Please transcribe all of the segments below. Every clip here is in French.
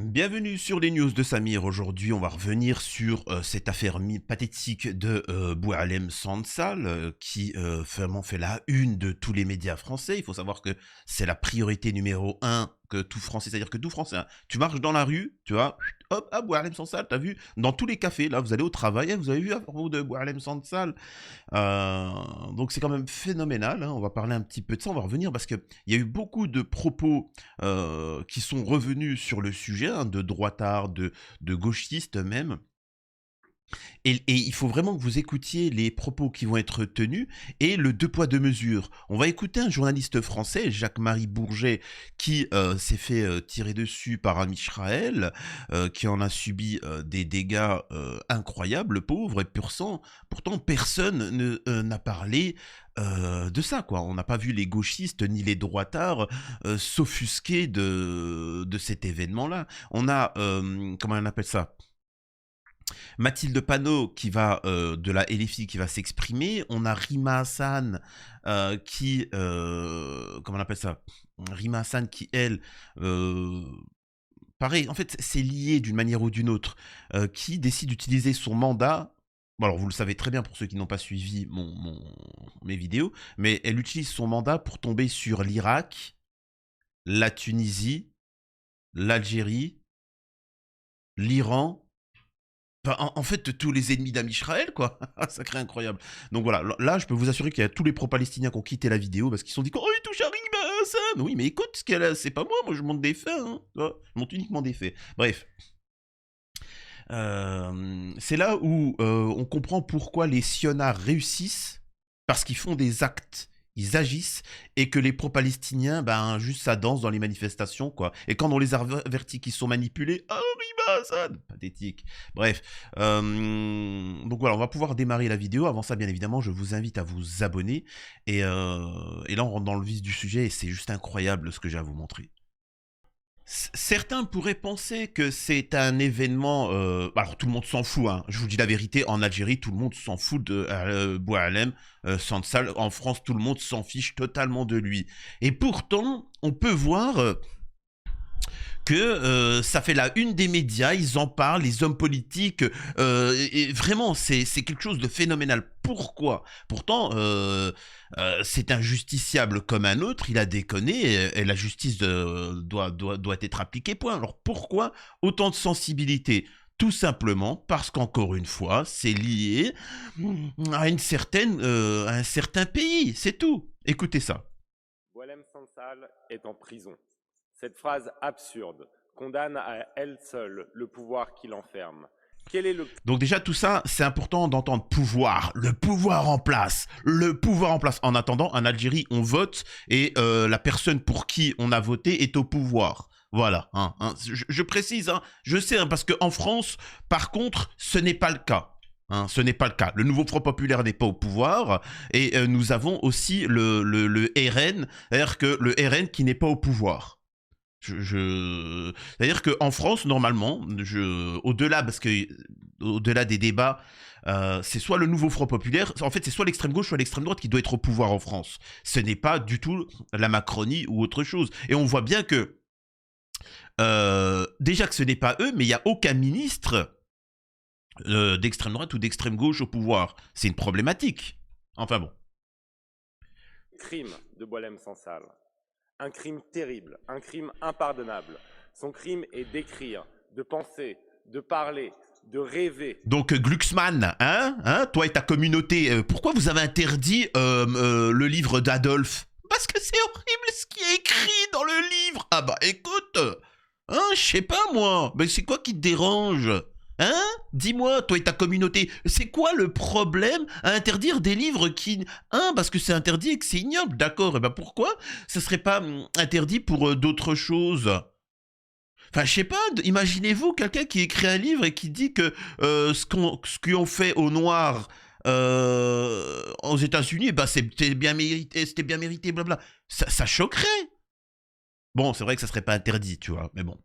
Bienvenue sur les news de Samir. Aujourd'hui, on va revenir sur cette affaire pathétique de Boualem Sansal qui vraiment fait la une de tous les médias français. Il faut savoir que c'est la priorité numéro un que tout Français, c'est-à-dire que tout Français, hein, tu marches dans la rue, tu vois, hop, ah, Boualem Sansal, t'as vu, dans tous les cafés, là, vous allez au travail, vous avez vu à propos de Boualem Sansal. Euh, donc c'est quand même phénoménal, hein. On va parler un petit peu de ça, on va revenir parce qu'il y a eu beaucoup de propos qui sont revenus sur le sujet, hein, de droitards, de gauchistes même. Et il faut vraiment que vous écoutiez les propos qui vont être tenus et le deux poids deux mesures. On va écouter un journaliste français, Jacques-Marie Bourget, qui s'est fait tirer dessus par un Israël, qui en a subi des dégâts incroyables, le pauvre, et pourtant personne n'a parlé de ça, quoi. On n'a pas vu les gauchistes ni les droitards s'offusquer de cet événement-là. On a, comment on appelle ça, Mathilde Panot qui va de la LFI qui va s'exprimer. On a Rima Hassan qui comment on appelle ça, Rima Hassan qui elle pareil, en fait c'est lié d'une manière ou d'une autre, qui décide d'utiliser son mandat. Bon, alors vous le savez très bien pour ceux qui n'ont pas suivi mes vidéos, mais elle utilise son mandat pour tomber sur l'Irak, la Tunisie, l'Algérie, l'Iran. Enfin, en fait, tous les ennemis d'Amisraël, quoi. Sacré incroyable. Donc voilà, là, je peux vous assurer qu'il y a tous les pro-palestiniens qui ont quitté la vidéo parce qu'ils se sont dit oh, il touche à Rima Hassan. Oui, mais écoute, c'est pas moi je montre des faits. Hein. Je montre uniquement des faits. Bref. C'est là où on comprend pourquoi les sionards réussissent, parce qu'ils font des actes, ils agissent, et que les pro-palestiniens, ben, juste ça danse dans les manifestations, quoi. Et quand on les avertit qu'ils sont manipulés, oh, Rima Hassan, pathétique. Bref, donc voilà, on va pouvoir démarrer la vidéo. Avant ça, bien évidemment, je vous invite à vous abonner, et là, on rentre dans le vif du sujet, et c'est juste incroyable ce que j'ai à vous montrer. Certains pourraient penser que c'est un événement... alors tout le monde s'en fout, hein. Je vous dis la vérité, en Algérie, tout le monde s'en fout de Boualem Sansal. En France, tout le monde s'en fiche totalement de lui. Et pourtant, on peut voir... que ça fait la une des médias, ils en parlent, les hommes politiques, et vraiment, c'est quelque chose de phénoménal. Pourquoi? Pourtant, c'est un justiciable comme un autre, il a déconné, et la justice doit être appliquée, point. Alors pourquoi autant de sensibilité? Tout simplement parce qu'encore une fois, c'est lié à un certain pays, c'est tout. Écoutez ça. Boualem Sansal est en prison. Cette phrase absurde condamne à elle seule le pouvoir qui l'enferme. Quel est le... Donc déjà, tout ça, c'est important d'entendre pouvoir, le pouvoir en place, le pouvoir en place. En attendant, en Algérie, on vote et la personne pour qui on a voté est au pouvoir. Voilà, je précise, hein, je sais, hein, parce qu'en France, par contre, ce n'est pas le cas. Hein, ce n'est pas le cas. Le nouveau Front Populaire n'est pas au pouvoir et nous avons aussi le RN, c'est-à-dire que le RN qui n'est pas au pouvoir. C'est-à-dire qu'en France, normalement, au-delà, parce que au-delà des débats, c'est soit le nouveau Front Populaire, en fait, c'est soit l'extrême gauche, soit l'extrême droite qui doit être au pouvoir en France. Ce n'est pas du tout la Macronie ou autre chose. Et on voit bien que, déjà que ce n'est pas eux, mais il n'y a aucun ministre d'extrême droite ou d'extrême gauche au pouvoir. C'est une problématique. Enfin bon. Crime de Boualem Sansal. Un crime terrible, un crime impardonnable. Son crime est d'écrire, de penser, de parler, de rêver. Donc Glucksmann, toi et ta communauté, pourquoi vous avez interdit le livre d'Adolphe? Parce que c'est horrible ce qui est écrit dans le livre. Ah bah écoute, je sais pas moi, mais c'est quoi qui te dérange? Hein? Dis-moi, toi et ta communauté, c'est quoi le problème à interdire des livres qui... parce que c'est interdit et que c'est ignoble, d'accord, et ben pourquoi ça serait pas interdit pour d'autres choses? Enfin, je sais pas, imaginez-vous quelqu'un qui écrit un livre et qui dit que ce qu'ils ont fait aux Noirs aux États-Unis, bah, c'était bien mérité, blabla. Ça choquerait. Bon, c'est vrai que ça serait pas interdit, tu vois, mais bon.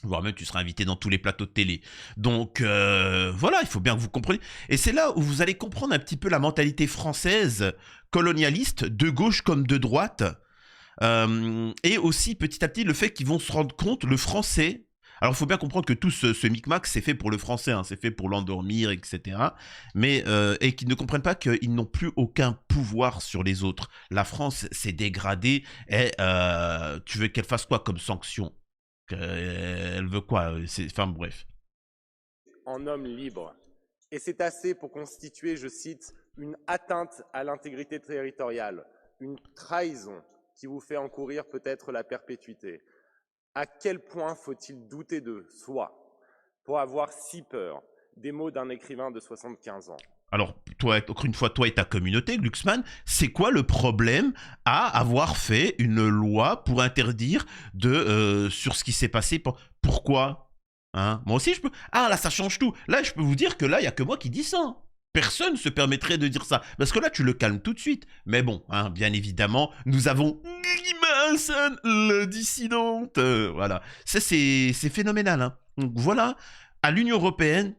Voire même tu seras invité dans tous les plateaux de télé. Donc voilà, il faut bien que vous compreniez. Et c'est là où vous allez comprendre un petit peu la mentalité française, colonialiste, de gauche comme de droite. Et aussi petit à petit le fait qu'ils vont se rendre compte, le français, Alors, il faut bien comprendre que tout ce micmac, c'est fait pour le français, hein, c'est fait pour l'endormir, etc. Mais, et qu'ils ne comprennent pas qu'ils n'ont plus aucun pouvoir sur les autres. La France s'est dégradée et tu veux qu'elle fasse quoi comme sanction? Elle veut quoi? Enfin, bref. En homme libre. Et c'est assez pour constituer, je cite, une atteinte à l'intégrité territoriale, une trahison qui vous fait encourir peut-être la perpétuité. À quel point faut-il douter de soi pour avoir si peur des mots d'un écrivain de 75 ans? Alors, toi, encore une fois, toi et ta communauté, Glucksmann, c'est quoi le problème à avoir fait une loi pour interdire sur ce qui s'est passé? Pourquoi? Hein? Moi aussi, je peux. Ah, là, ça change tout. Là, je peux vous dire que là, il n'y a que moi qui dis ça. Personne ne se permettrait de dire ça. Parce que là, tu le calmes tout de suite. Mais bon, hein, bien évidemment, nous avons Hassan, le dissidente. Voilà. Ça, c'est phénoménal. Hein. Donc, voilà. À l'Union européenne,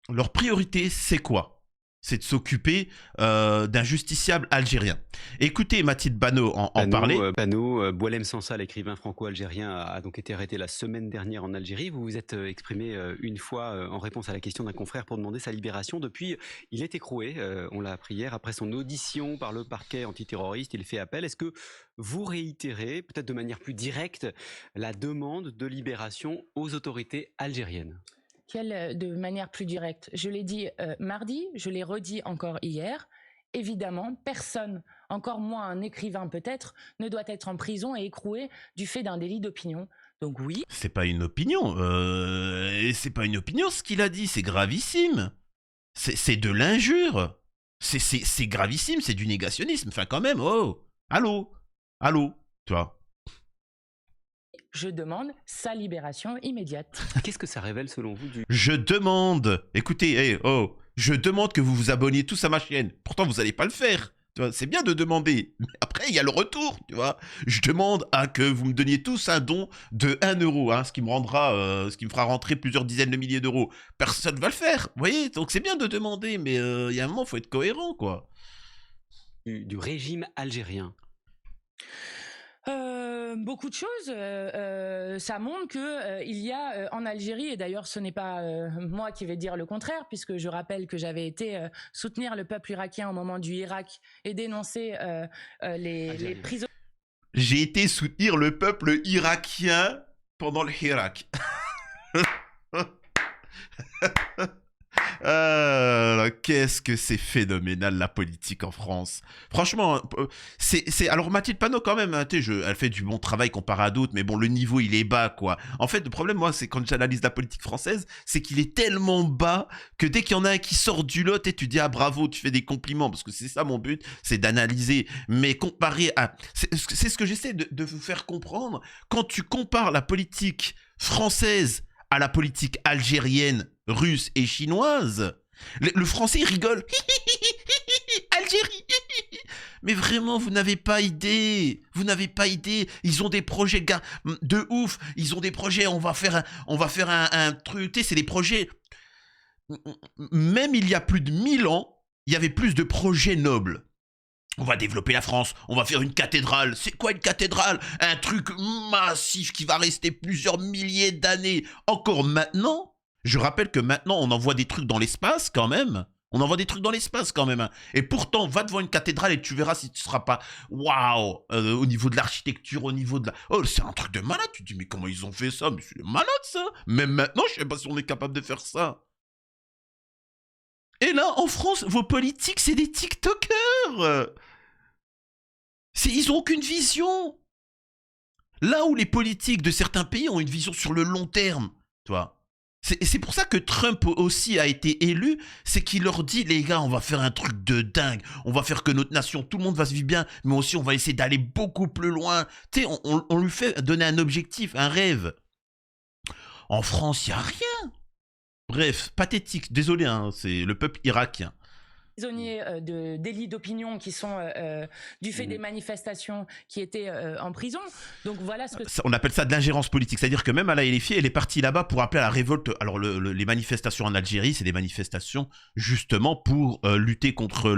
leur priorité, c'est quoi? C'est de s'occuper d'un justiciable algérien. Écoutez Mathilde Banot en parler. Banot, Boualem Sansal, écrivain franco-algérien, a donc été arrêté la semaine dernière en Algérie. Vous vous êtes exprimé une fois en réponse à la question d'un confrère pour demander sa libération. Depuis, il est écroué, on l'a appris hier, après son audition par le parquet antiterroriste. Il fait appel. Est-ce que vous réitérez, peut-être de manière plus directe, la demande de libération aux autorités algériennes ? De manière plus directe. Je l'ai dit mardi, je l'ai redit encore hier. Évidemment, personne, encore moins un écrivain peut-être, ne doit être en prison et écroué du fait d'un délit d'opinion. Donc oui. C'est pas une opinion. C'est pas une opinion ce qu'il a dit. C'est gravissime. C'est de l'injure. C'est gravissime. C'est du négationnisme. Enfin, quand même. Oh, allô, tu vois. Je demande sa libération immédiate. Qu'est-ce que ça révèle selon vous Je demande, écoutez, je demande que vous vous abonniez tous à ma chaîne. Pourtant, vous n'allez pas le faire. C'est bien de demander. Mais après, il y a le retour, tu vois. Je demande à que vous me donniez tous un don de 1 euro, hein, ce qui me fera rentrer plusieurs dizaines de milliers d'euros. Personne ne va le faire, vous voyez. Donc, c'est bien de demander, mais il y a un moment, il faut être cohérent, quoi. Du régime algérien. Beaucoup de choses. Ça montre que il y a en Algérie, et d'ailleurs ce n'est pas moi qui vais dire le contraire, puisque je rappelle que j'avais été soutenir le peuple irakien au moment du Irak et dénoncer les prisonniers. J'ai été soutenir le peuple irakien pendant le Irak. Qu'est-ce que c'est phénoménal la politique en France. Franchement, alors Mathilde Panot quand même, hein, elle fait du bon travail comparé à d'autres, mais bon, le niveau il est bas quoi. En fait, le problème moi, c'est quand j'analyse la politique française, c'est qu'il est tellement bas que dès qu'il y en a un qui sort du lot, et tu dis ah bravo, tu fais des compliments parce que c'est ça mon but, c'est d'analyser. Mais comparé à, c'est ce que j'essaie de vous faire comprendre. Quand tu compares la politique française à la politique algérienne, russe et chinoise, le français rigole. Algérie. Mais vraiment, vous n'avez pas idée. Vous n'avez pas idée. Ils ont des projets de ouf. Ils ont des projets. On va faire un truc. Tu sais, c'est des projets. Même il y a plus de 1000 ans, il y avait plus de projets nobles. On va développer la France, on va faire une cathédrale. C'est quoi une cathédrale? Un truc massif qui va rester plusieurs milliers d'années. Encore maintenant, je rappelle que maintenant, on envoie des trucs dans l'espace quand même. On envoie des trucs dans l'espace quand même. Hein. Et pourtant, va devant une cathédrale et tu verras si tu ne seras pas waouh au niveau de l'architecture, au niveau de la... Oh, c'est un truc de malade. Tu te dis, mais comment ils ont fait ça? Mais c'est malade ça. Même maintenant, je ne sais pas si on est capable de faire ça. Et là, en France, vos politiques, c'est des TikTokers. Ils n'ont aucune vision. Là où les politiques de certains pays ont une vision sur le long terme, tu vois. C'est pour ça que Trump aussi a été élu, c'est qu'il leur dit, les gars, on va faire un truc de dingue, on va faire que notre nation, tout le monde va se vivre bien, mais aussi on va essayer d'aller beaucoup plus loin. Tu sais, on lui fait donner un objectif, un rêve. En France, il n'y a rien. Bref, pathétique, désolé, hein, c'est le peuple irakien. Prisonniers de délits d'opinion qui sont du fait des manifestations qui étaient en prison. Donc voilà ce que... On appelle ça de l'ingérence politique. C'est-à-dire que même Alaa Elifi, elle est partie là-bas pour appeler à la révolte. Alors les manifestations en Algérie, c'est des manifestations justement pour lutter contre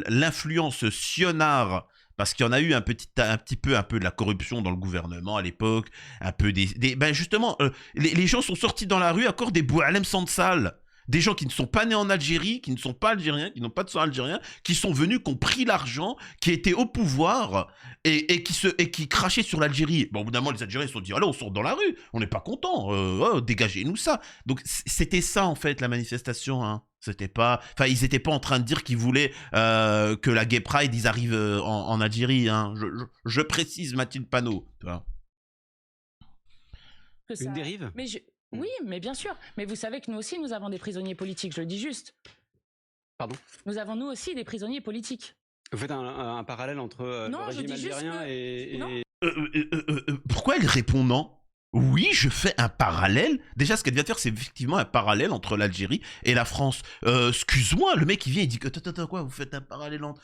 l'influence sionard Parce qu'il y en a eu un petit peu de la corruption dans le gouvernement à l'époque, un peu ben justement, les gens sont sortis dans la rue à cause des Boualem Sansal. Des gens qui ne sont pas nés en Algérie, qui ne sont pas algériens, qui n'ont pas de sang algérien, qui sont venus, qui ont pris l'argent, qui étaient au pouvoir et qui crachaient sur l'Algérie. Bon, au bout d'un moment, les Algériens se sont dit, allez, on sort dans la rue, on n'est pas contents, dégagez-nous ça. Donc c'était ça en fait la manifestation. Hein. C'était pas, enfin, ils n'étaient pas en train de dire qu'ils voulaient que la Gay Pride, ils arrivent en Algérie. Hein. Je précise, Mathilde Panot. Tu vois. Une dérive. Mais oui, mais bien sûr. Mais vous savez que nous aussi, nous avons des prisonniers politiques, je le dis juste. Pardon. Nous avons nous aussi des prisonniers politiques. Vous faites un parallèle entre le régime algérien et... Pourquoi elle répond non? Oui, je fais un parallèle. Déjà, ce qu'elle vient de faire, c'est effectivement un parallèle entre l'Algérie et la France. Excuse-moi, le mec, il vient, il dit que quoi, vous faites un parallèle entre...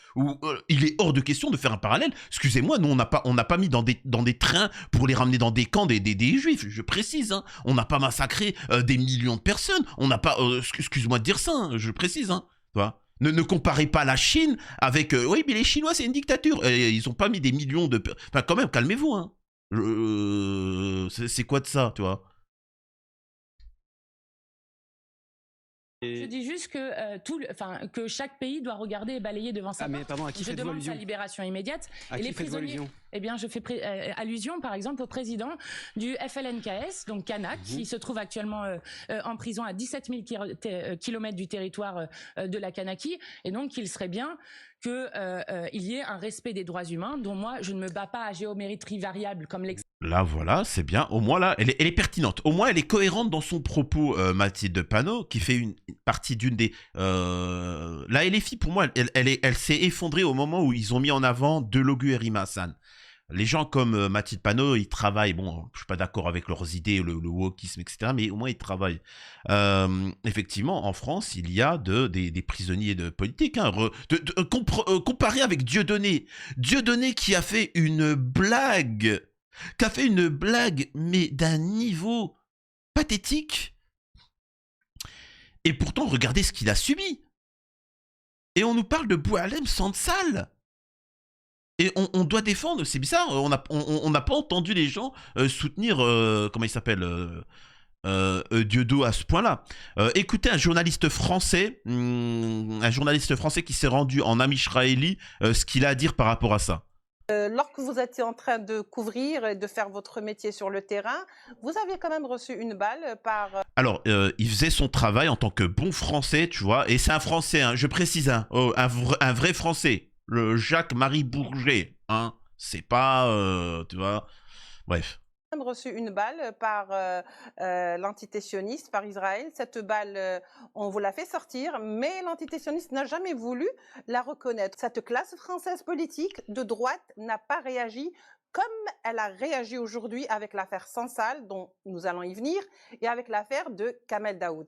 il est hors de question de faire un parallèle. Excusez-moi, nous, on n'a pas mis dans des trains pour les ramener dans des camps des juifs, je précise. Hein. On n'a pas massacré des millions de personnes. On n'a pas... excuse-moi de dire ça, hein, je précise. Hein. Tu vois. Ne comparez pas la Chine avec... oui, mais les Chinois, c'est une dictature. Ils n'ont pas mis des millions de... Enfin, quand même, calmez-vous, hein. C'est quoi de ça, tu vois? Je dis juste que, que chaque pays doit regarder et balayer devant sa porte. Mais pardon, à qui je faites-vous demande allusion? sa libération immédiate. À et qui les faites-vous prisonniers, allusion? eh bien, je fais allusion, par exemple, au président du FLNKS, donc Kanak, qui se trouve actuellement en prison à 17 000 kilomètres du territoire de la Kanaki. Et donc, il serait bien qu'il y ait un respect des droits humains, dont moi, je ne me bats pas à géométrie variable comme Là, voilà, c'est bien. Au moins, là, elle est pertinente. Au moins, elle est cohérente dans son propos, Mathilde Panot, qui fait une partie d'une des... La LFI, pour moi, elle s'est effondrée au moment où ils ont mis en avant Delogu et Rima Hassan. Les gens comme Mathilde Panot, ils travaillent. Bon, je suis pas d'accord avec leurs idées, le wokisme, etc., mais au moins, ils travaillent. Effectivement, en France, il y a des prisonniers de politique. Hein, comparé avec Dieudonné. Dieudonné qui a fait une blague... mais d'un niveau pathétique. Et pourtant, regardez ce qu'il a subi. Et on nous parle de Boualem Sansal. Et on doit défendre, c'est bizarre, on n'a pas entendu les gens soutenir, comment il s'appelle, Dieudo à ce point-là. Écoutez un journaliste français qui s'est rendu en Amisraéli, ce qu'il a à dire par rapport à ça. Lorsque vous étiez en train de couvrir et de faire votre métier sur le terrain, vous avez quand même reçu une balle par... Alors, il faisait son travail en tant que bon français, tu vois, et c'est un français, hein, je précise, hein, un vrai français, le Jacques-Marie Bourget, hein, c'est pas, tu vois, bref. Reçu une balle par l'entité sioniste, par Israël. Cette balle, on vous l'a fait sortir, mais l'entité sioniste n'a jamais voulu la reconnaître. Cette classe française politique de droite n'a pas réagi comme elle a réagi aujourd'hui avec l'affaire Sansal, dont nous allons y venir, et avec l'affaire de Kamel Daoud.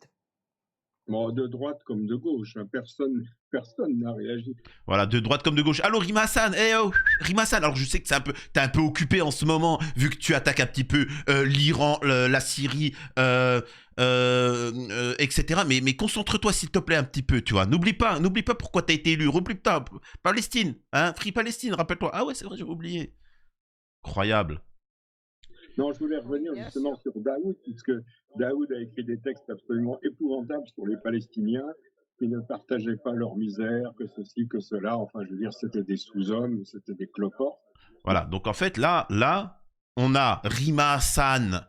Bon, de droite comme de gauche, hein. Personne n'a réagi. Voilà, de droite comme de gauche. Allô, Rima Hassan, Rima Hassan. Alors, je sais que t'es un peu occupé en ce moment, vu que tu attaques un petit peu l'Iran, la Syrie, etc. Mais concentre-toi, s'il te plaît, un petit peu, tu vois. N'oublie pas pourquoi t'as été élu. Oublie pas, Palestine, hein, Free Palestine, rappelle-toi. Ah ouais, c'est vrai, j'ai oublié. Incroyable. Non, je voulais revenir justement sur Daoud, puisque Daoud a écrit des textes absolument épouvantables sur les Palestiniens, qui ne partageaient pas leur misère, que ceci, que cela. Enfin, je veux dire, c'était des sous-hommes, c'était des cloportes. Voilà, donc en fait, là, on a Rima Hassan,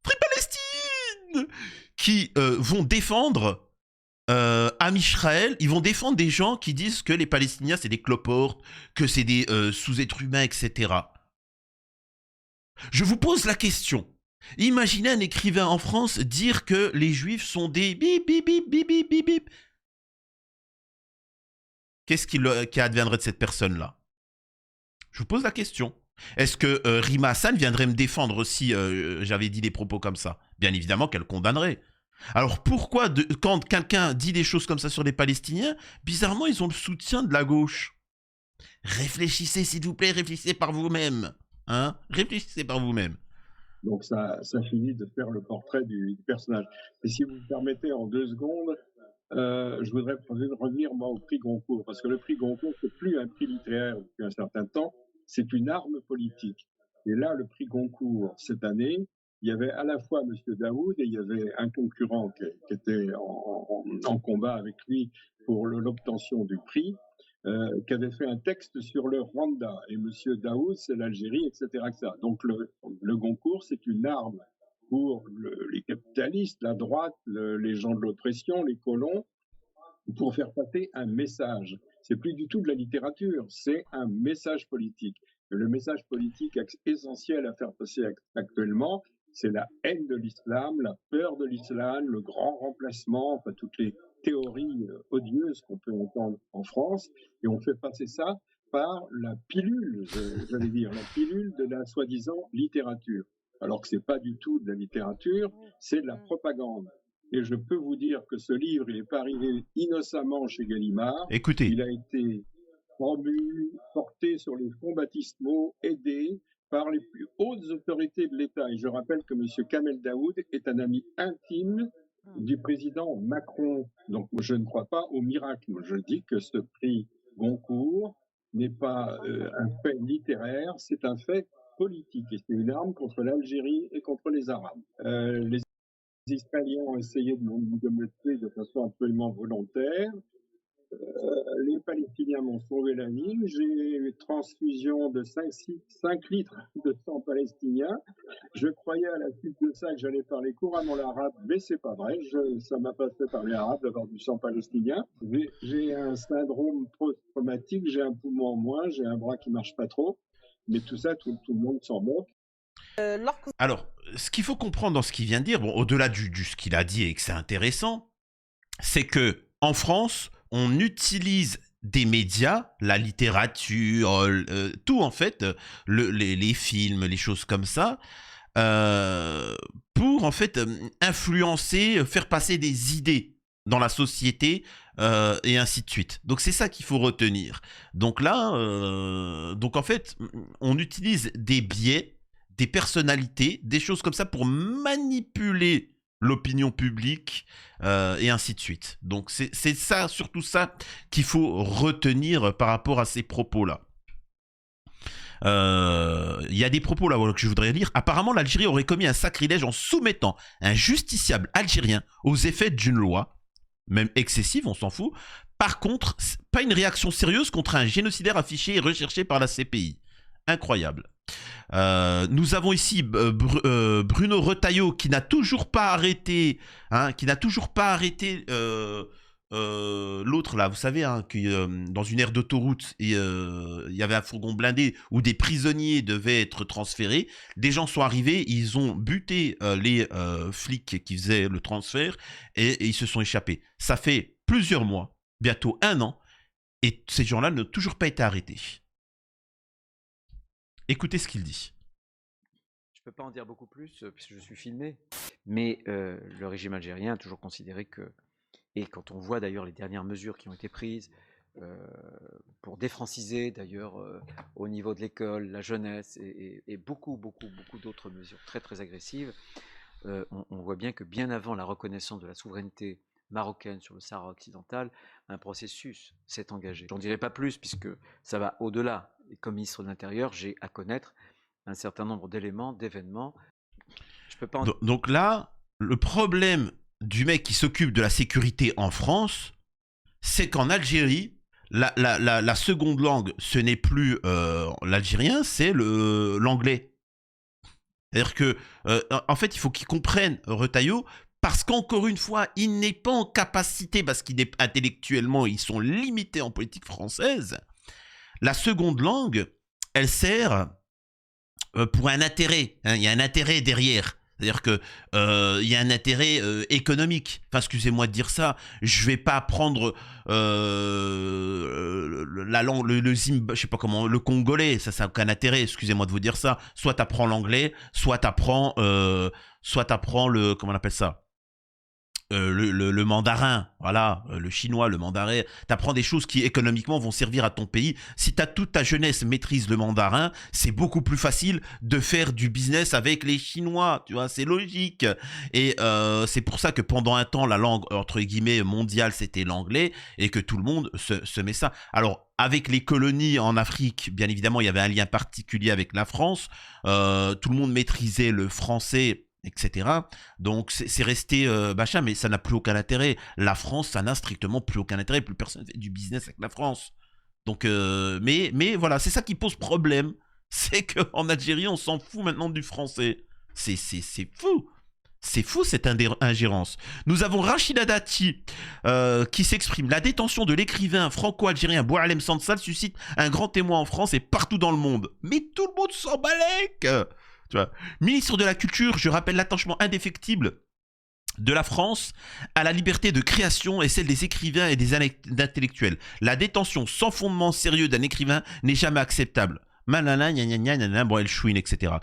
Free Palestine, qui vont défendre Am Israël. Ils vont défendre des gens qui disent que les Palestiniens, c'est des cloportes, que c'est des sous-êtres humains, etc. Je vous pose la question. Imaginez un écrivain en France dire que les juifs sont des bip bip bip bip bip bip bip. Qu'est-ce qui adviendrait de cette personne-là? Je vous pose la question. Est-ce que Rima Hassan viendrait me défendre si j'avais dit des propos comme ça? Bien évidemment qu'elle condamnerait. Alors pourquoi, quand quelqu'un dit des choses comme ça sur les Palestiniens, bizarrement ils ont le soutien de la gauche? Réfléchissez s'il vous plaît, réfléchissez par vous-même. Hein? Réfléchissez par vous-même. Donc ça finit de faire le portrait du personnage. Et si vous me permettez en 2 secondes, je voudrais revenir moi au prix Goncourt, parce que le prix Goncourt, c'est plus un prix littéraire depuis un certain temps, c'est une arme politique. Et là, le prix Goncourt, cette année, il y avait à la fois M. Daoud et il y avait un concurrent qui était en combat avec lui pour l'obtention du prix, qui avait fait un texte sur le Rwanda. Et M. Daoud, c'est l'Algérie, etc., etc. Donc le Goncourt, c'est une arme pour les capitalistes, la droite, les gens de l'oppression, les colons, pour faire passer un message. C'est plus du tout de la littérature, c'est un message politique. Le message politique essentiel à faire passer actuellement, c'est la haine de l'islam, la peur de l'islam, le grand remplacement, enfin toutes les théories odieuses qu'on peut entendre en France, et on fait passer ça par la pilule, j'allais dire, la pilule de la soi-disant littérature. Alors que c'est pas du tout de la littérature, c'est de la propagande. Et je peux vous dire que ce livre, il n'est pas arrivé innocemment chez Gallimard. Écoutez. Il a été promu, porté sur les fonds baptismaux, aidé par les plus hautes autorités de l'État. Et je rappelle que M. Kamel Daoud est un ami intime du président Macron. Donc je ne crois pas au miracle. Je dis que ce prix Goncourt n'est pas un fait littéraire, c'est un fait politique. Et c'est une arme contre l'Algérie et contre les Arabes. Les Israéliens ont essayé de me tuer de façon absolument volontaire. Les Palestiniens m'ont sauvé la vie. J'ai eu une transfusion de 5 litres de sang palestinien. Je croyais à la suite de ça que j'allais parler couramment l'arabe, mais c'est pas vrai. Ça m'a pas fait parler arabe d'avoir du sang palestinien. J'ai un syndrome post-traumatique, j'ai un poumon en moins, j'ai un bras qui marche pas trop. Mais tout ça, tout le monde s'en moque. Alors, ce qu'il faut comprendre dans ce qu'il vient de dire, bon, au-delà de ce qu'il a dit et que c'est intéressant, c'est que en France, on utilise des médias, la littérature, tout en fait, les films, les choses comme ça, pour en fait influencer, faire passer des idées dans la société et ainsi de suite. Donc c'est ça qu'il faut retenir. Donc là, donc en fait, on utilise des biais, des personnalités, des choses comme ça pour manipuler l'opinion publique et ainsi de suite. Donc c'est ça, surtout ça qu'il faut retenir par rapport à ces propos-là. Il y a des propos là que je voudrais lire. Apparemment, l'Algérie aurait commis un sacrilège en soumettant un justiciable algérien aux effets d'une loi, même excessive, on s'en fout. Par contre, pas une réaction sérieuse contre un génocidaire affiché et recherché par la CPI. Incroyable. Nous avons ici Bruno Retailleau qui n'a toujours pas arrêté, l'autre là, vous savez, qui dans une aire d'autoroute, il y avait un fourgon blindé où des prisonniers devaient être transférés. Des gens sont arrivés, ils ont buté les flics qui faisaient le transfert et ils se sont échappés. Ça fait plusieurs mois, bientôt 1 an, et ces gens-là n'ont toujours pas été arrêtés. Écoutez ce qu'il dit. Je ne peux pas en dire beaucoup plus puisque je suis filmé, mais le régime algérien a toujours considéré que, et quand on voit d'ailleurs les dernières mesures qui ont été prises pour défranciser d'ailleurs au niveau de l'école, la jeunesse et beaucoup d'autres mesures très très agressives, on voit bien que bien avant la reconnaissance de la souveraineté marocaine sur le Sahara occidental, un processus s'est engagé. J'en dirai pas plus puisque ça va au-delà. Et comme ministre de l'Intérieur, j'ai à connaître un certain nombre d'éléments, d'événements. Je peux pas en... Donc là, le problème du mec qui s'occupe de la sécurité en France, c'est qu'en Algérie, la seconde langue, ce n'est plus l'algérien, c'est l'anglais. C'est-à-dire que, en fait, il faut qu'ils comprennent Retailleau, parce qu'encore une fois, il n'est pas en capacité, parce qu'il est intellectuellement, ils sont limités en politique française. La seconde langue, elle sert pour un intérêt. Il y a un intérêt derrière. C'est-à-dire que il y a un intérêt économique. Enfin, excusez-moi de dire ça. Je vais pas prendre la langue, je sais pas comment, le congolais. Ça n'a aucun intérêt. Excusez-moi de vous dire ça. Soit t'apprends l'anglais, soit t'apprends le, comment on appelle ça, le mandarin, voilà, le chinois, le mandarin. T'apprends des choses qui économiquement vont servir à ton pays. Si toute ta jeunesse maîtrise le mandarin, c'est beaucoup plus facile de faire du business avec les Chinois, tu vois, c'est logique. Et c'est pour ça que pendant un temps, la langue, entre guillemets, mondiale, c'était l'anglais, et que tout le monde se met ça. Alors, avec les colonies en Afrique, bien évidemment, il y avait un lien particulier avec la France. Tout le monde maîtrisait le français, etc. Donc c'est resté machin, mais ça n'a plus aucun intérêt. La France, ça n'a strictement plus aucun intérêt. Plus personne ne fait du business avec la France. Donc, mais voilà, c'est ça qui pose problème. C'est qu'en Algérie, on s'en fout maintenant du français. C'est fou. C'est fou cette ingérence. Nous avons Rachida Dati qui s'exprime. La détention de l'écrivain franco-algérien Boualem Sansal suscite un grand témoin en France et partout dans le monde. Mais tout le monde s'en balèque. Tu vois. Ministre de la Culture, je rappelle l'attachement indéfectible de la France à la liberté de création et celle des écrivains et des intellectuels. La détention sans fondement sérieux d'un écrivain n'est jamais acceptable. Manana, bon, elle chouine, etc.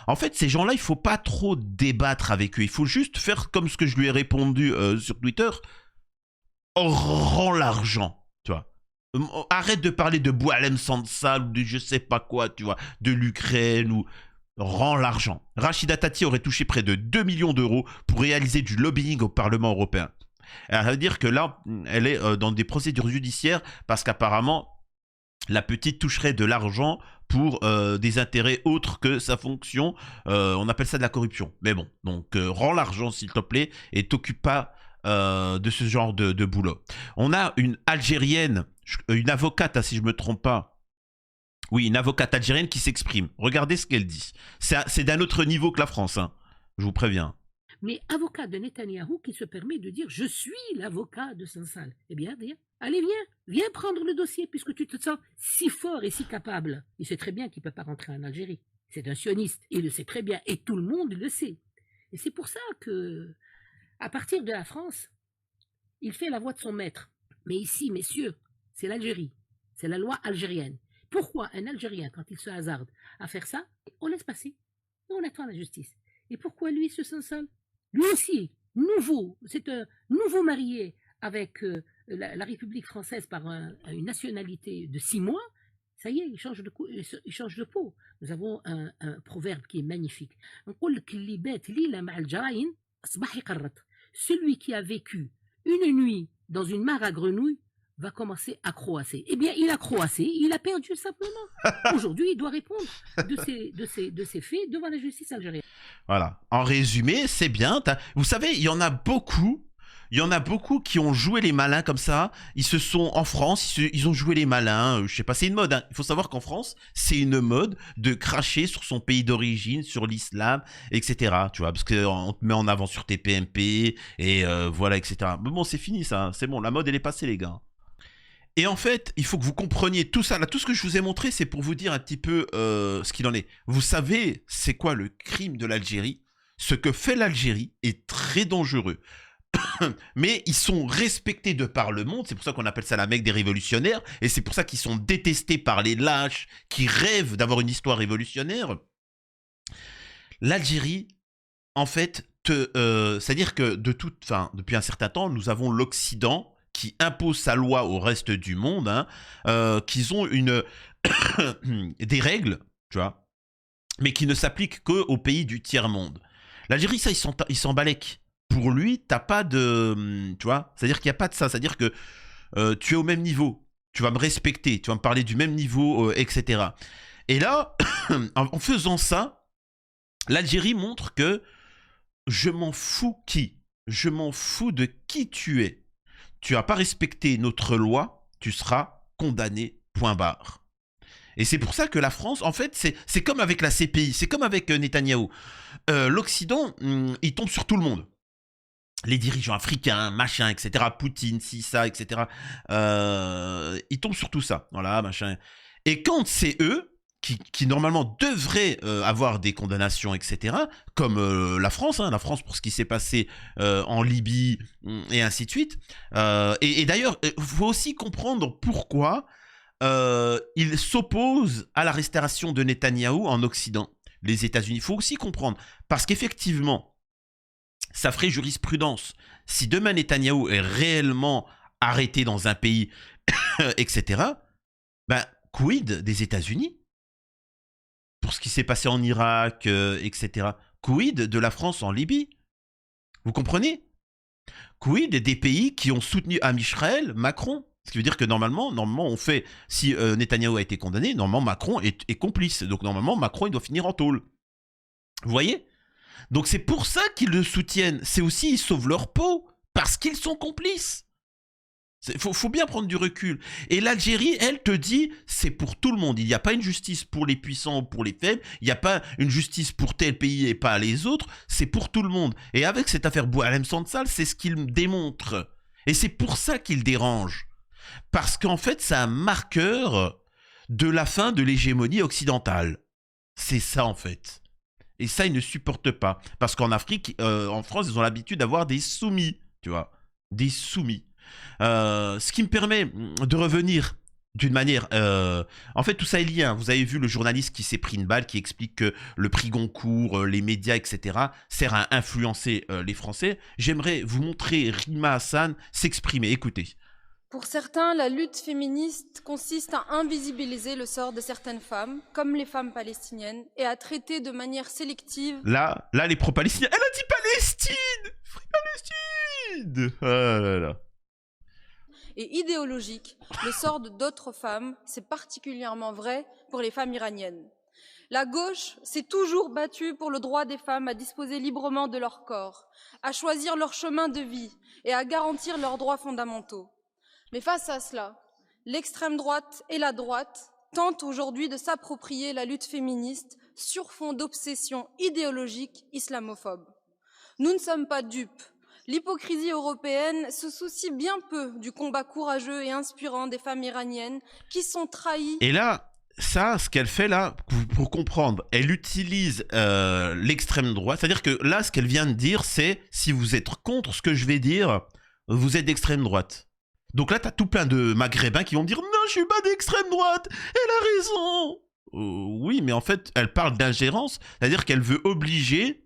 En fait, ces gens-là, il faut pas trop débattre avec eux. Il faut juste faire comme ce que je lui ai répondu sur Twitter. Rends l'argent, tu vois. Arrête de parler de Boualem Sansal ou de je sais pas quoi, tu vois, de l'Ukraine ou... Rends l'argent. Rachida Dati aurait touché près de 2 millions d'euros pour réaliser du lobbying au Parlement européen. Ça veut dire que là, elle est dans des procédures judiciaires parce qu'apparemment, la petite toucherait de l'argent pour des intérêts autres que sa fonction. On appelle ça de la corruption. Mais bon, donc rends l'argent s'il te plaît et t'occupe pas de ce genre de boulot. On a une Algérienne, une avocate, si je me trompe pas. Oui, une avocate algérienne qui s'exprime. Regardez ce qu'elle dit. C'est d'un autre niveau que la France, hein. Je vous préviens. Mais avocat de Netanyahou qui se permet de dire « Je suis l'avocat de Sansal ». Eh bien, allez, viens prendre le dossier puisque tu te sens si fort et si capable. Il sait très bien qu'il ne peut pas rentrer en Algérie. C'est un sioniste, il le sait très bien et tout le monde le sait. Et c'est pour ça que, à partir de la France, il fait la voix de son maître. Mais ici, messieurs, c'est l'Algérie. C'est la loi algérienne. Pourquoi un Algérien, quand il se hasarde à faire ça, on laisse passer et on attend la justice. Et pourquoi lui se sent seul? Lui aussi, c'est un nouveau marié avec la République française par une nationalité de 6 mois. Ça y est, il change de peau. Nous avons un proverbe qui est magnifique. Celui qui a vécu une nuit dans une mare à grenouilles va commencer à croasser. Eh bien, il a croassé, il a perdu simplement. Aujourd'hui, il doit répondre de ces faits devant la justice algérienne. Voilà. En résumé, c'est bien. Vous savez, il y en a beaucoup. Il y en a beaucoup qui ont joué les malins comme ça. Ils se sont, en France, ils ont joué les malins. Je sais pas, c'est une mode, hein. Il faut savoir qu'en France, c'est une mode de cracher sur son pays d'origine, sur l'islam, etc. Tu vois, parce qu'on te met en avant sur tes PMP, et voilà, etc. Mais bon, c'est fini ça. C'est bon, la mode, elle est passée, les gars. Et en fait, il faut que vous compreniez tout ça. Là, tout ce que je vous ai montré, c'est pour vous dire un petit peu ce qu'il en est. Vous savez, c'est quoi le crime de l'Algérie? Ce que fait l'Algérie est très dangereux. Mais ils sont respectés de par le monde. C'est pour ça qu'on appelle ça la Mecque des révolutionnaires. Et c'est pour ça qu'ils sont détestés par les lâches qui rêvent d'avoir une histoire révolutionnaire. L'Algérie, en fait, c'est-à-dire que depuis un certain temps, nous avons l'Occident qui impose sa loi au reste du monde, hein, qu'ils ont des règles, tu vois, mais qui ne s'appliquent qu'aux pays du tiers-monde. L'Algérie, ça, ils s'en balèquent. Pour lui, t'as pas de... Tu vois, c'est-à-dire qu'il n'y a pas de ça. C'est-à-dire que tu es au même niveau. Tu vas me respecter. Tu vas me parler du même niveau, etc. Et là, en faisant ça, l'Algérie montre que je m'en fous qui. Je m'en fous de qui tu es. Tu n'as pas respecté notre loi, tu seras condamné, point barre. Et c'est pour ça que la France, en fait, c'est comme avec la CPI, c'est comme avec Netanyahou. L'Occident, il tombe sur tout le monde. Les dirigeants africains, machin, etc. Poutine, si, ça, etc. Ils tombent sur tout ça. Voilà, machin. Et quand c'est eux, qui normalement devraient avoir des condamnations, etc., comme la France, hein, la France pour ce qui s'est passé en Libye, et ainsi de suite. Et d'ailleurs, il faut aussi comprendre pourquoi ils s'opposent à la restauration de Netanyahou en Occident. Les États-Unis, il faut aussi comprendre. Parce qu'effectivement, ça ferait jurisprudence. Si demain Netanyahou est réellement arrêté dans un pays, etc., ben, quid des États-Unis pour ce qui s'est passé en Irak, etc. Quid de la France en Libye? Vous comprenez? Quid des pays qui ont soutenu Amisraël, Macron? Ce qui veut dire que normalement on fait, si Netanyahou a été condamné, normalement Macron est complice. Donc normalement Macron il doit finir en tôle. Vous voyez? Donc c'est pour ça qu'ils le soutiennent. C'est aussi ils sauvent leur peau parce qu'ils sont complices. Faut bien prendre du recul. Et l'Algérie, elle te dit, c'est pour tout le monde. Il n'y a pas une justice pour les puissants ou pour les faibles. Il n'y a pas une justice pour tel pays et pas les autres. C'est pour tout le monde. Et avec cette affaire Boualem Sansal, c'est ce qu'il démontre. Et c'est pour ça qu'il dérange. Parce qu'en fait, c'est un marqueur de la fin de l'hégémonie occidentale. C'est ça, en fait. Et ça, ils ne supportent pas. Parce qu'en Afrique, en France, ils ont l'habitude d'avoir des soumis. Tu vois, des soumis. Ce qui me permet de revenir d'une manière... en fait, tout ça est lié. Hein. Vous avez vu le journaliste qui s'est pris une balle, qui explique que le prix Goncourt, les médias, etc., sert à influencer les Français. J'aimerais vous montrer Rima Hassan s'exprimer. Écoutez. Pour certains, la lutte féministe consiste à invisibiliser le sort de certaines femmes, comme les femmes palestiniennes, et à traiter de manière sélective... Là, les pro-palestiniens... Elle a dit Palestine! Free Palestine! Oh là là. Et idéologique, le sort d'autres femmes, c'est particulièrement vrai pour les femmes iraniennes. La gauche s'est toujours battue pour le droit des femmes à disposer librement de leur corps, à choisir leur chemin de vie et à garantir leurs droits fondamentaux. Mais face à cela, l'extrême droite et la droite tentent aujourd'hui de s'approprier la lutte féministe sur fond d'obsession idéologique islamophobe. Nous ne sommes pas dupes. L'hypocrisie européenne se soucie bien peu du combat courageux et inspirant des femmes iraniennes qui sont trahies. Et là, ça, ce qu'elle fait là, pour comprendre, elle utilise l'extrême droite. C'est-à-dire que là, ce qu'elle vient de dire, c'est si vous êtes contre ce que je vais dire, vous êtes d'extrême droite. Donc là, t'as tout plein de maghrébins qui vont me dire « Non, je suis pas d'extrême droite, elle a raison !» Oui, mais en fait, elle parle d'ingérence, c'est-à-dire qu'elle veut obliger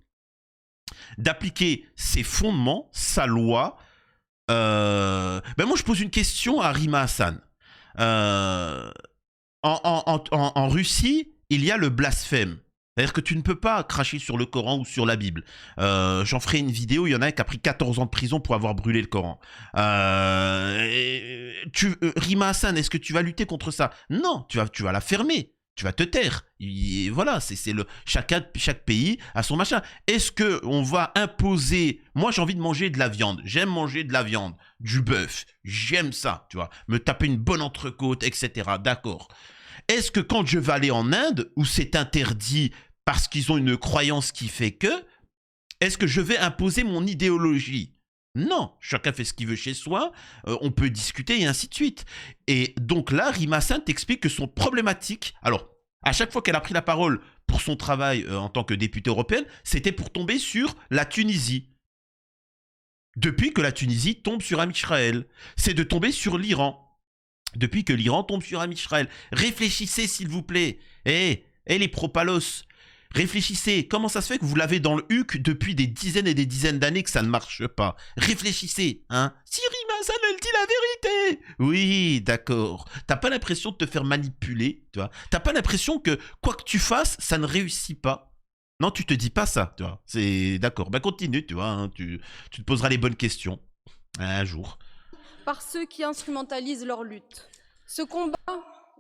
d'appliquer ses fondements, sa loi. Ben moi, je pose une question à Rima Hassan. En Russie, il y a le blasphème. C'est-à-dire que tu ne peux pas cracher sur le Coran ou sur la Bible. J'en ferai une vidéo, il y en a un qui a pris 14 ans de prison pour avoir brûlé le Coran. Rima Hassan, est-ce que tu vas lutter contre ça? Non, tu vas la fermer. Tu vas te taire. Et voilà, chaque pays a son machin. Est-ce qu'on va imposer... Moi, j'ai envie de manger de la viande. J'aime manger de la viande, du bœuf. J'aime ça, tu vois. Me taper une bonne entrecôte, etc. D'accord. Est-ce que quand je vais aller en Inde, où c'est interdit parce qu'ils ont une croyance qui fait que, est-ce que je vais imposer mon idéologie? Non, chacun fait ce qu'il veut chez soi, on peut discuter et ainsi de suite. Et donc là, Rima Hassan t'explique que son problématique... Alors, à chaque fois qu'elle a pris la parole pour son travail en tant que députée européenne, c'était pour tomber sur la Tunisie. Depuis que la Tunisie tombe sur Amisraël, c'est de tomber sur l'Iran. Depuis que l'Iran tombe sur Amisraël. Réfléchissez, s'il vous plaît. Les pro-palos, réfléchissez. Comment ça se fait que vous l'avez dans le huc depuis des dizaines et des dizaines d'années que ça ne marche pas? Réfléchissez, hein. Si Rima Hassan, elle dit la vérité. Oui, d'accord. T'as pas l'impression de te faire manipuler, tu vois. T'as pas l'impression que quoi que tu fasses, ça ne réussit pas. Non, tu te dis pas ça, tu vois. C'est d'accord. Ben continue, tu vois. Hein. Tu te poseras les bonnes questions un jour. Par ceux qui instrumentalisent leur lutte. Ce combat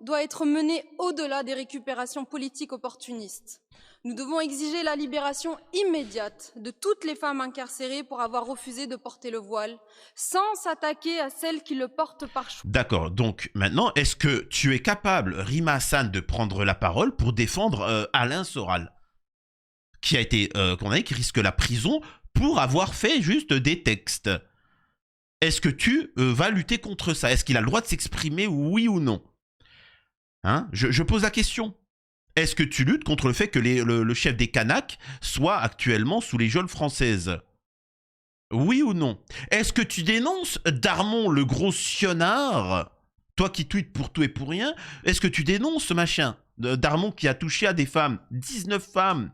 doit être mené au-delà des récupérations politiques opportunistes. Nous devons exiger la libération immédiate de toutes les femmes incarcérées pour avoir refusé de porter le voile, sans s'attaquer à celles qui le portent par choix. D'accord, donc maintenant, est-ce que tu es capable, Rima Hassan, de prendre la parole pour défendre Alain Soral, qui a été condamné, qui risque la prison pour avoir fait juste des textes? Est-ce que tu vas lutter contre ça? Est-ce qu'il a le droit de s'exprimer, oui ou non? Hein? Je pose la question. Est-ce que tu luttes contre le fait que le chef des Kanaks soit actuellement sous les geôles françaises? Oui ou non? Est-ce que tu dénonces Darmon, le gros sionnard? Toi qui tweets pour tout et pour rien, est-ce que tu dénonces ce machin? Darmon qui a touché à des femmes, 19 femmes.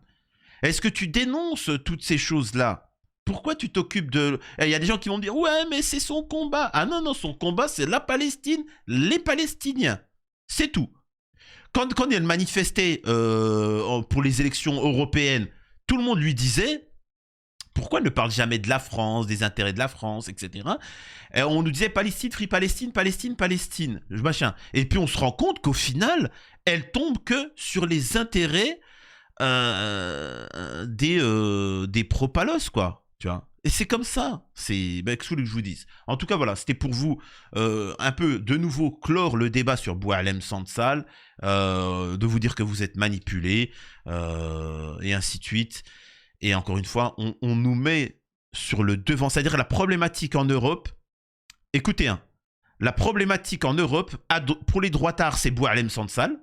Est-ce que tu dénonces toutes ces choses-là? Pourquoi tu t'occupes de... Il y a des gens qui vont me dire, ouais, mais c'est son combat. Ah non, non, son combat, c'est la Palestine, les Palestiniens. C'est tout. Quand il manifestait pour les élections européennes, tout le monde lui disait, pourquoi ne parle jamais de la France, des intérêts de la France, etc. Et on nous disait Palestine, Free Palestine, Palestine, Palestine, machin. Et puis on se rend compte qu'au final, elle tombe que sur les intérêts des pro-palos, quoi. Tu vois. Et c'est comme ça. C'est ce que je vous dise. En tout cas, voilà, c'était pour vous un peu de nouveau clore le débat sur Boualem Sansal, de vous dire que vous êtes manipulés et ainsi de suite. Et encore une fois, on nous met sur le devant, c'est-à-dire la problématique en Europe. Écoutez, hein, la problématique en Europe, pour les droitards, c'est Boualem Sansal.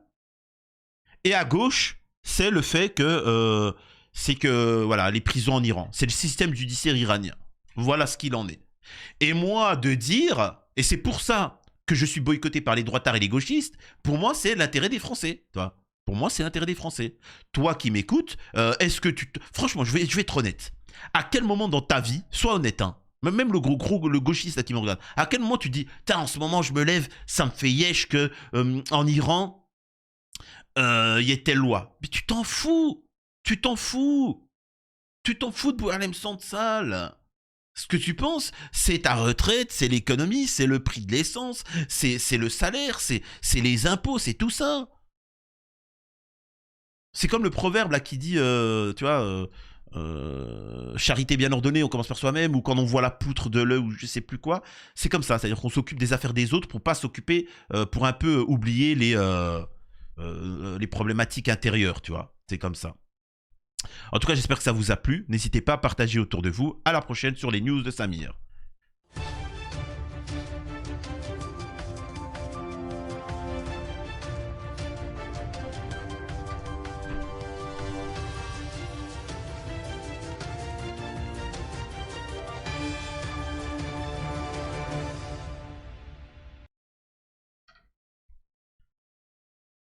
Et à gauche, c'est le fait que... voilà, les prisons en Iran. C'est le système judiciaire iranien. Voilà ce qu'il en est. Et moi, de dire... Et c'est pour ça que je suis boycotté par les droitards et les gauchistes. Pour moi, c'est l'intérêt des Français. Toi. Pour moi, c'est l'intérêt des Français. Toi qui m'écoutes, est-ce que tu... Franchement, je vais être honnête. À quel moment dans ta vie, sois honnête, hein, même le le gauchiste là, qui me regarde, à quel moment tu dis, en ce moment, je me lève, ça me fait yesh que en Iran, il y ait telle loi. Mais tu t'en fous. Tu t'en fous. Tu t'en fous de Boualem Sansal. Ce que tu penses, c'est ta retraite, c'est l'économie, c'est le prix de l'essence, c'est le salaire, c'est les impôts, c'est tout ça. C'est comme le proverbe là qui dit, tu vois, charité bien ordonnée, on commence par soi-même, ou quand on voit la poutre de l'œil, ou je sais plus quoi. C'est comme ça, c'est-à-dire qu'on s'occupe des affaires des autres pour pas s'occuper, pour un peu oublier les problématiques intérieures, tu vois. C'est comme ça. En tout cas, j'espère que ça vous a plu. N'hésitez pas à partager autour de vous. À la prochaine sur les news de Samir.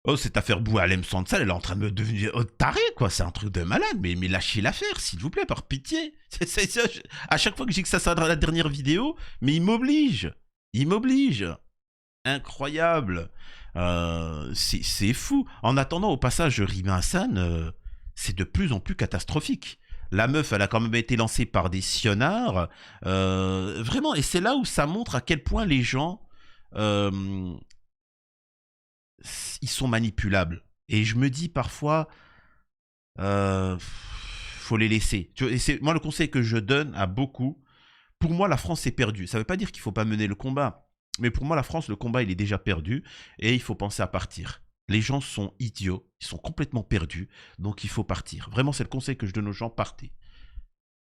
Oh, cette affaire Boualem Sansal, elle est en train de me devenir tarée, quoi. C'est un truc de malade. Mais lâchez l'affaire, s'il vous plaît, par pitié. À chaque fois que je dis que ça sera la dernière vidéo, mais il m'oblige. Il m'oblige. Incroyable. C'est fou. En attendant, au passage, Rima Hassan, c'est de plus en plus catastrophique. La meuf, elle a quand même été lancée par des sionards. Vraiment, et c'est là où ça montre à quel point les gens... ils sont manipulables. Et je me dis parfois, faut les laisser. Et c'est moi le conseil que je donne à beaucoup. Pour moi, la France est perdue. Ça ne veut pas dire qu'il ne faut pas mener le combat. Mais pour moi, la France, le combat, il est déjà perdu. Et il faut penser à partir. Les gens sont idiots. Ils sont complètement perdus. Donc, il faut partir. Vraiment, c'est le conseil que je donne aux gens. Partez.